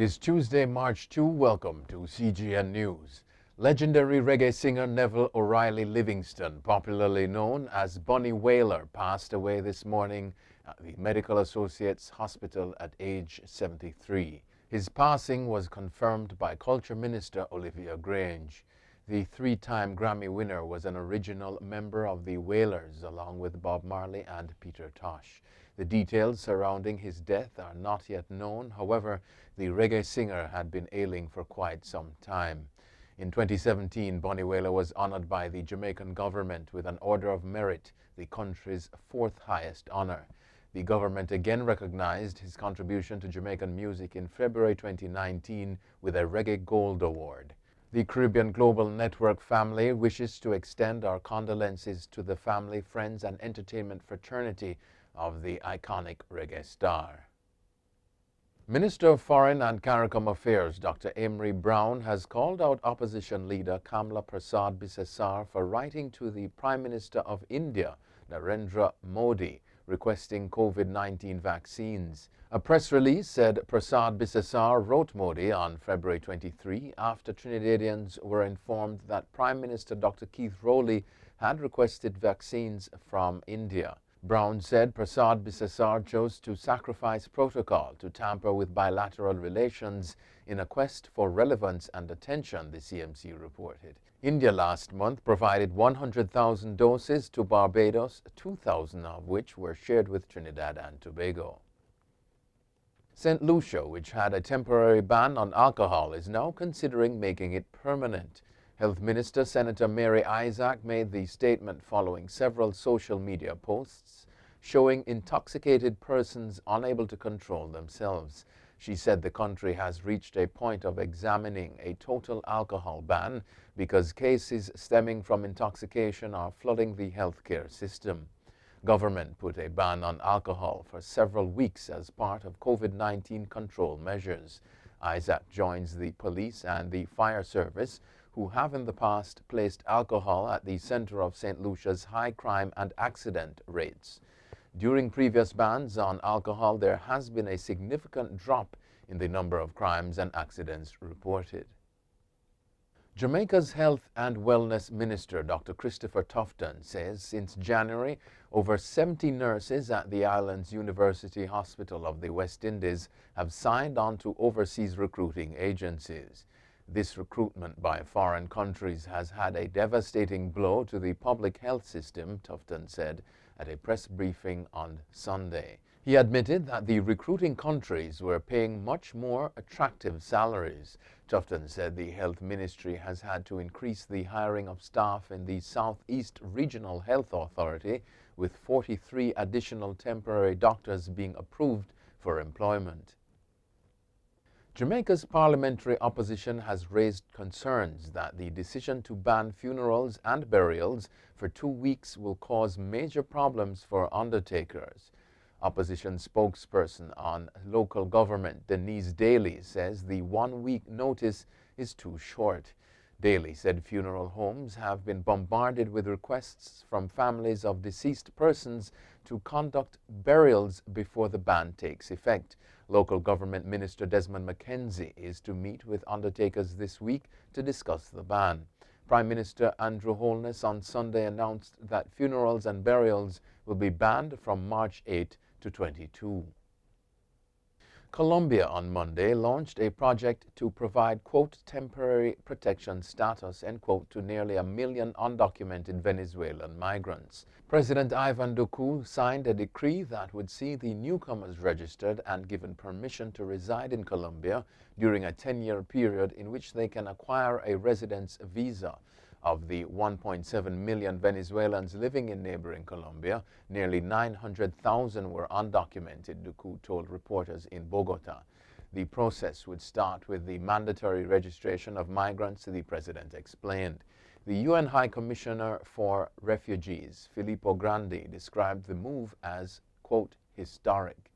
is Tuesday, March 2. Welcome to CGN News. Legendary reggae singer Neville O'Reilly Livingston, popularly known as Bunny Wailer, passed away this morning at the Medical Associates Hospital at age 73. His passing was confirmed by Culture Minister Olivia Grange. The three-time Grammy winner was an original member of the Wailers, along with Bob Marley and Peter Tosh. The details surrounding his death are not yet known. However, the reggae singer had been ailing for quite some time. In 2017, Bunny Wailer was honored by the Jamaican government with an Order of Merit, the country's fourth highest honor. The government again recognized his contribution to Jamaican music in February 2019 with a Reggae Gold Award. The Caribbean Global Network family wishes to extend our condolences to the family, friends, and entertainment fraternity of the iconic reggae star. Minister of Foreign and CARICOM Affairs Dr. Emery Brown has called out opposition leader Kamla Prasad Bisesar for writing to the Prime Minister of India, Narendra Modi, requesting COVID-19 vaccines. A press release said Prasad Bisesar wrote Modi on February 23 after Trinidadians were informed that Prime Minister Dr. Keith Rowley had requested vaccines from India. Brown said Prasad Bisesar chose to sacrifice protocol to tamper with bilateral relations in a quest for relevance and attention, the CMC reported. India last month provided 100,000 doses to Barbados, 2,000 of which were shared with Trinidad and Tobago. St. Lucia, which had a temporary ban on alcohol, is now considering making it permanent. Health Minister Senator Mary Isaac made the statement following several social media posts showing intoxicated persons unable to control themselves. She said the country has reached a point of examining a total alcohol ban because cases stemming from intoxication are flooding the healthcare system. Government put a ban on alcohol for several weeks as part of COVID-19 control measures. Isaac joins the police and the fire service, who have in the past placed alcohol at the center of St. Lucia's high crime and accident rates. During previous bans on alcohol, there has been a significant drop in the number of crimes and accidents reported. Jamaica's Health and Wellness Minister, Dr. Christopher Tufton, says since January, over 70 nurses at the island's University Hospital of the West Indies have signed on to overseas recruiting agencies. This recruitment by foreign countries has had a devastating blow to the public health system, Tufton said at a press briefing on Sunday. He admitted that the recruiting countries were paying much more attractive salaries. Tufton said the Health Ministry has had to increase the hiring of staff in the Southeast Regional Health Authority, with 43 additional temporary doctors being approved for employment. Jamaica's parliamentary opposition has raised concerns that the decision to ban funerals and burials for 2 weeks will cause major problems for undertakers. Opposition spokesperson on local government Denise Daly says the 1 week notice is too short. Daly said funeral homes have been bombarded with requests from families of deceased persons to conduct burials before the ban takes effect. Local government minister Desmond McKenzie is to meet with undertakers this week to discuss the ban. Prime Minister Andrew Holness on Sunday announced that funerals and burials will be banned from March 8 to 22. Colombia on Monday launched a project to provide, quote, temporary protection status, end quote, to nearly 1 million undocumented Venezuelan migrants. President Ivan Duque signed a decree that would see the newcomers registered and given permission to reside in Colombia during a 10-year period in which they can acquire a residence visa. Of the 1.7 million Venezuelans living in neighboring Colombia, nearly 900,000 were undocumented, Duque told reporters in Bogota. The process would start with the mandatory registration of migrants, the president explained. The UN High Commissioner for Refugees, Filippo Grandi, described the move as, quote, historic.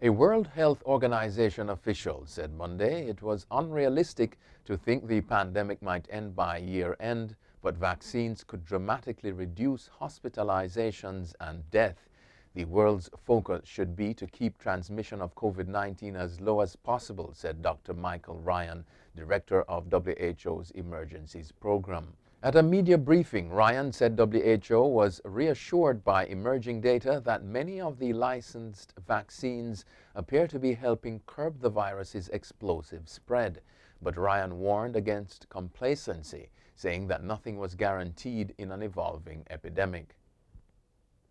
A World Health Organization official said Monday it was unrealistic to think the pandemic might end by year-end, but vaccines could dramatically reduce hospitalizations and death. The world's focus should be to keep transmission of COVID-19 as low as possible, said Dr. Michael Ryan, director of WHO's Emergencies Program. At a media briefing, Ryan said WHO was reassured by emerging data that many of the licensed vaccines appear to be helping curb the virus's explosive spread. But Ryan warned against complacency, saying that nothing was guaranteed in an evolving epidemic.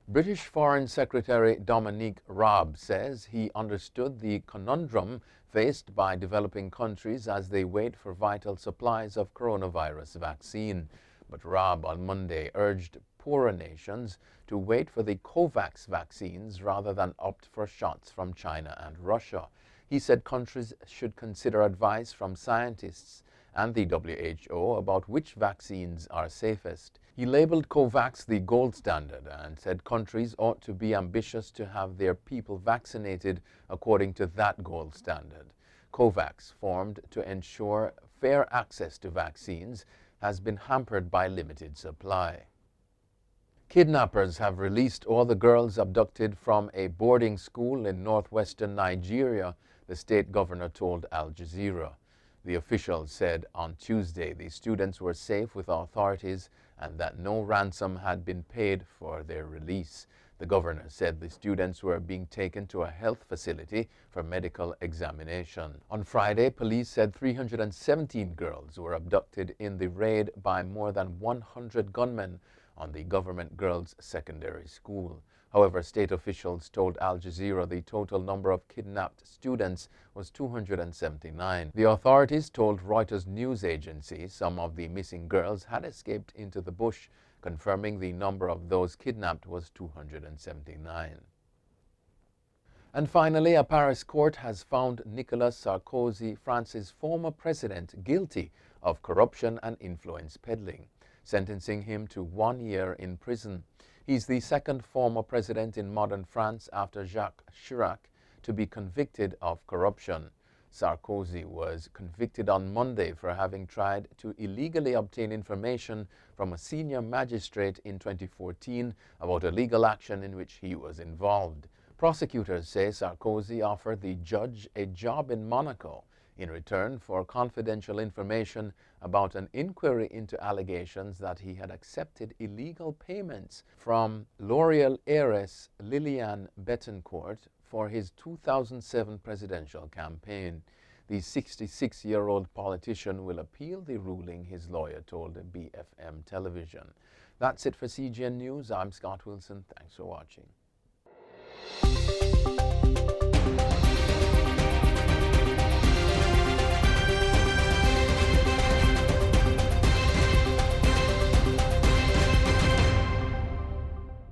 British Foreign Secretary Dominic Raab says he understood the conundrum faced by developing countries as they wait for vital supplies of coronavirus vaccine. But Raab on Monday urged poorer nations to wait for the COVAX vaccines rather than opt for shots from China and Russia. He said countries should consider advice from scientists and the WHO about which vaccines are safest. He labeled COVAX the gold standard and said countries ought to be ambitious to have their people vaccinated according to that gold standard. COVAX, formed to ensure fair access to vaccines, has been hampered by limited supply. Kidnappers have released all the girls abducted from a boarding school in northwestern Nigeria, the state governor told Al Jazeera. The officials said on Tuesday the students were safe with authorities and that no ransom had been paid for their release. The governor said the students were being taken to a health facility for medical examination. On Friday, police said 317 girls were abducted in the raid by more than 100 gunmen on the government girls' secondary school. However, state officials told Al Jazeera the total number of kidnapped students was 279. The authorities told Reuters news agency some of the missing girls had escaped into the bush, confirming the number of those kidnapped was 279. And finally, a Paris court has found Nicolas Sarkozy, France's former president, guilty of corruption and influence peddling, sentencing him to 1 year in prison. He's the second former president in modern France after Jacques Chirac to be convicted of corruption. Sarkozy was convicted on Monday for having tried to illegally obtain information from a senior magistrate in 2014 about a legal action in which he was involved. Prosecutors say Sarkozy offered the judge a job in Monaco in return for confidential information about an inquiry into allegations that he had accepted illegal payments from L'Oréal heiress Liliane Bettencourt for his 2007 presidential campaign. The 66-year-old politician will appeal the ruling, his lawyer told BFM television. That's it for CGN News. I'm Scott Wilson. Thanks for watching.